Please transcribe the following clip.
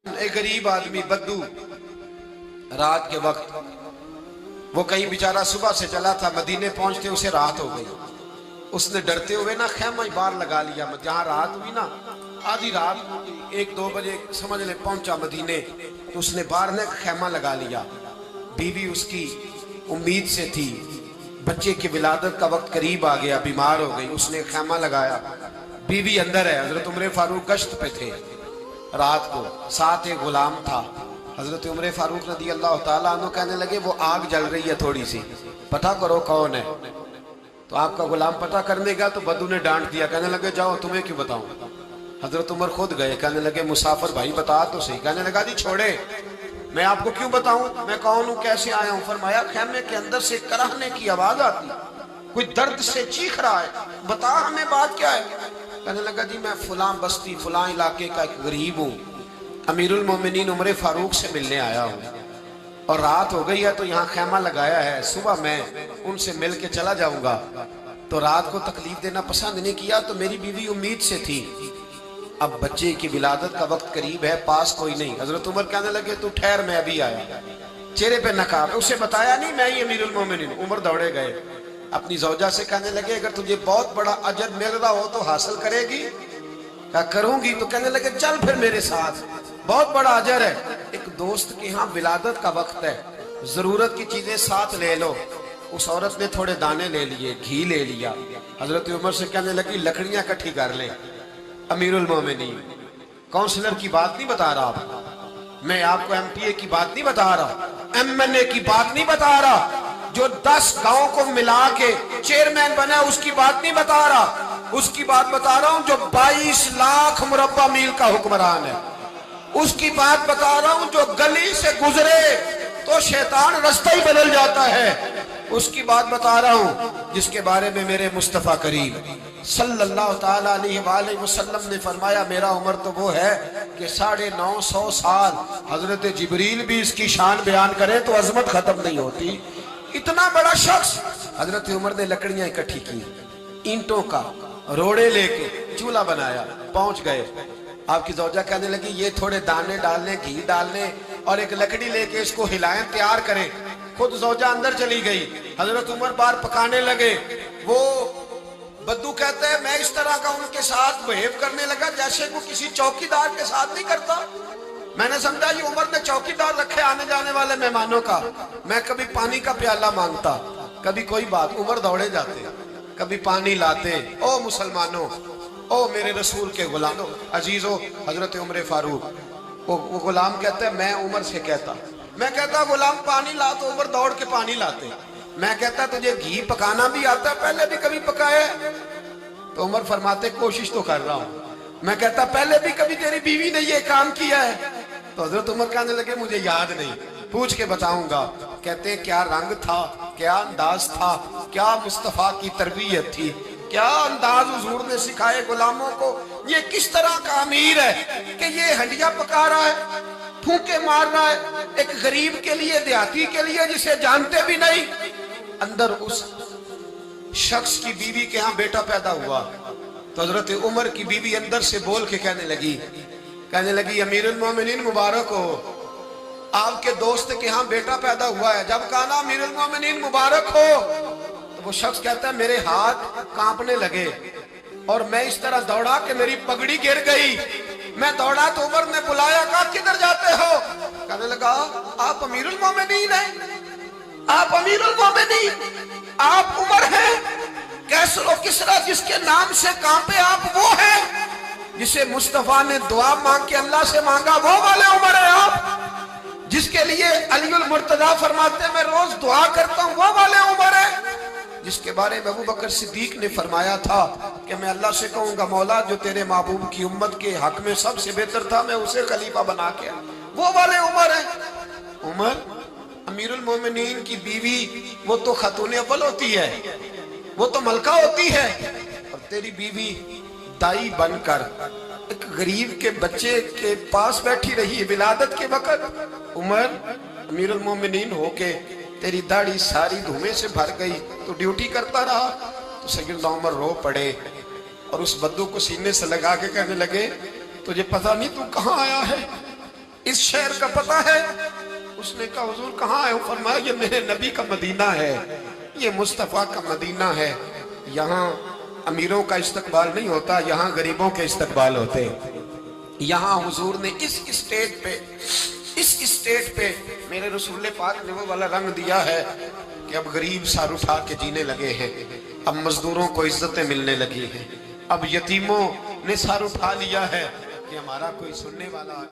एक गरीब आदमी बद्दू रात के वक्त वो कहीं बेचारा सुबह से चला था, मदीने पहुंचते उसे रात हो गई। उसने डरते हुए ना खैमा बाहर लगा लिया। जहां रात हुई ना, आधी रात, 1-2 बजे समझ ले पहुंचा मदीने, तो उसने बाहर ने खैमा लगा लिया। बीवी उसकी उम्मीद से थी, बच्चे की विलादत का वक्त करीब आ गया, बीमार हो गई, उसने खैमा लगाया। बीवी अंदर है, हजरत उमर फारूक गश्त पे थे रात को, साथ एक गुलाम था। हजरत उमर फारूक रज़ी अल्लाह ताला अन्हु कहने लगे वो आग जल रही है थोड़ी सी, पता करो कौन है। तो आपका गुलाम पता करने गया तो बद्दू ने डांट दिया, कहने लगे जाओ तुम्हें क्यों बताऊं। हजरत उमर खुद गए, कहने लगे मुसाफिर भाई बता तो सही। कहने लगा जी छोड़े, मैं आपको क्यों बताऊं, मैं कौन हूं, कैसे आया हूं। फरमाया खैमे के अंदर से कराहने की आवाज आती, कोई दर्द से चीख रहा है, बता हमें बात क्या है। कहने लगा जी मैं फुला बस्ती फुला इलाके का एक गरीब हूँ, अमीरुल मोमिनीन उमर फारूक से मिलने आया हूँ और रात हो गई है तो यहाँ खैमा लगाया है, सुबह मैं उनसे मिल के चला जाऊंगा। तो रात को तकलीफ देना पसंद नहीं किया, तो मेरी बीवी उम्मीद से थी, अब बच्चे की विलादत का वक्त करीब है, पास कोई नहीं। हजरत उमर कहने लगे तू ठहर, मैं अभी आया। चेहरे पे नकाब, उसे बताया नहीं मैं ही अमीरुल मोमिनीन। उमर दौड़े गए, अपनी जौजा से कहने लगे अगर तुझे बहुत बड़ा अजर मिल रहा हो तो हासिल करेगी। क्या करूंगी। तो कहने लगे चल फिर मेरे साथ, बहुत बड़ा अजर है। एक दोस्त के यहाँ विलादत का वक्त है, जरूरत की चीजें साथ ले लो। उस औरत ने थोड़े दाने ले लिए, घी ले लिया। हजरत उमर से कहने लगी लकड़ियां इकट्ठी कर ले। अमीरुल मोमिनीन, काउंसलर की बात नहीं बता रहा मैं आपको, MPA की बात नहीं बता रहा, MNA की बात नहीं बता रहा, जो 10 गांव को मिला के चेयरमैन बना उसकी बात नहीं बता रहा, उसकी बात बता रहा हूं जो 22 लाख मुरब्बा मील का हुक्मरान है। उसकी बात बता रहा हूं जो गली से गुजरे तो शैतान रास्ता ही बदल जाता है। उसकी बात बता रहा हूं जिसके बारे में मेरे मुस्तफा करीम सल्लल्लाहु ताला अलैहि वसल्लम ने फरमाया मेरा उम्र तो वो है कि 950 साल हजरत जिब्रील भी इसकी शान बयान करे तो अजमत खत्म नहीं होती। इतना बड़ा शख्स। हजरत उमर ने लकड़ियां इकट्ठी की, ईंटों का रोड़े लेके चूल्हा बनाया, पहुंच गए। आपकी जौजा कहने लगी ये थोड़े दाने डालने, घी डालने और एक लकड़ी लेके इसको हिलाएं, तैयार करें। खुद जौजा अंदर चली गई, हजरत उमर बाहर पकाने लगे। वो बद्दू कहते हैं मैं इस तरह का उनके साथ बिहेव करने लगा जैसे वो किसी चौकीदार के साथ नहीं करता। मैंने समझा ये उमर ने चौकीदार रखे आने जाने वाले मेहमानों का। मैं कभी पानी का प्याला मांगता, कभी कोई बात, उमर दौड़े जाते, कभी पानी लाते। ओ मुसलमानों, ओ मेरे रसूल के गुलामों, अजीजों, हजरत उमर फारूक। वो गुलाम कहते हैं मैं उमर से कहता, मैं कहता गुलाम पानी ला, तो उमर दौड़ के पानी लाते। मैं कहता तुझे घी पकाना भी आता है, पहले भी कभी पकाया है? तो उमर फरमाते कोशिश तो कर रहा हूं। मैं कहता पहले भी कभी तेरी बीवी ने ये काम किया है? तो हजरत उमर कहने लगे मुझे याद नहीं, पूछ के बताऊंगा। कहते क्या रंग था, क्या अंदाज था, क्या मुस्तफा की तरबियत थी, क्या अंदाज हुजूर ने सिखाए गुलामों को। ये किस तरह का अमीर है कि ये हंडिया पका रहा है, फूंके मार रहा है एक गरीब के लिए, देहाती के लिए जिसे जानते भी नहीं। अंदर उस शख्स की बीवी के यहाँ बेटा पैदा हुआ तो हजरत उमर की बीवी अंदर से बोल के कहने लगी अमीरुल मोमिनीन मुबारक हो, आपके दोस्त के यहाँ बेटा पैदा हुआ है। जब कहा ना अमीरुल मोमिनीन मुबारक हो, तो वो शख्स कहता है मेरे हाथ कांपने लगे और मैं इस तरह दौड़ा कि मेरी पगड़ी गिर गई। मैं दौड़ा तो उमर ने बुलाया, कहा किधर जाते हो? कहने लगा आप अमीरुल मोमिनीन हैं, आप अमीरुल मोमिनीन, आप उमर हैं, कैसर और किसरा जिसके नाम से कांपे आप वो हैं, जिसे मुस्तफा ने दुआ मांग के अल्लाह से मांगा वो वाले उमर है आप, जिसके लिए अलीउल मुर्तजा फरमाते मैं रोज दुआ करता हूं वो वाले उमर है, जिसके बारे में अबू बकर सिद्दीक ने फरमाया था कि मैं अल्लाह से कहूंगा मौला जो तेरे महबूब की उम्मत के हक में सबसे बेहतर था मैं उसे खलीफा बना के, वो वाले उमर है। उमर अमीरुल मोमिनीन की बीवी वो तो खातून अव्वल होती है, वो तो मलका होती है, और तेरी बीवी दाई बनकर एक गरीब के बच्चे के पास बैठी रही विलादत के वक्त। उमर अमीरुल मोमिनीन होके तेरी दाढ़ी सारी धुएं से भर गई तो ड्यूटी करता रहा। तो सैयदना उमर रो पड़े और उस बद्दू को सीने से लगा के कहने लगे तुझे पता नहीं तू कहाँ आया है, इस शहर का पता है? उसने कहा हुजूर कहाँ है? फरमाया ये मेरे नबी का मदीना है, ये मुस्तफ़ा का मदीना है। यहाँ अमीरों का इस्तकबाल नहीं होता, यहाँ गरीबों के इस्तकबाल होते हैं। यहाँ हुजूर ने इस स्टेट पे मेरे रसूल पाक ने वो वाला रंग दिया है कि अब गरीब सर उठा के जीने लगे हैं, अब मजदूरों को इज्जतें मिलने लगी हैं, अब यतीमों ने सर उठा लिया है कि हमारा कोई सुनने वाला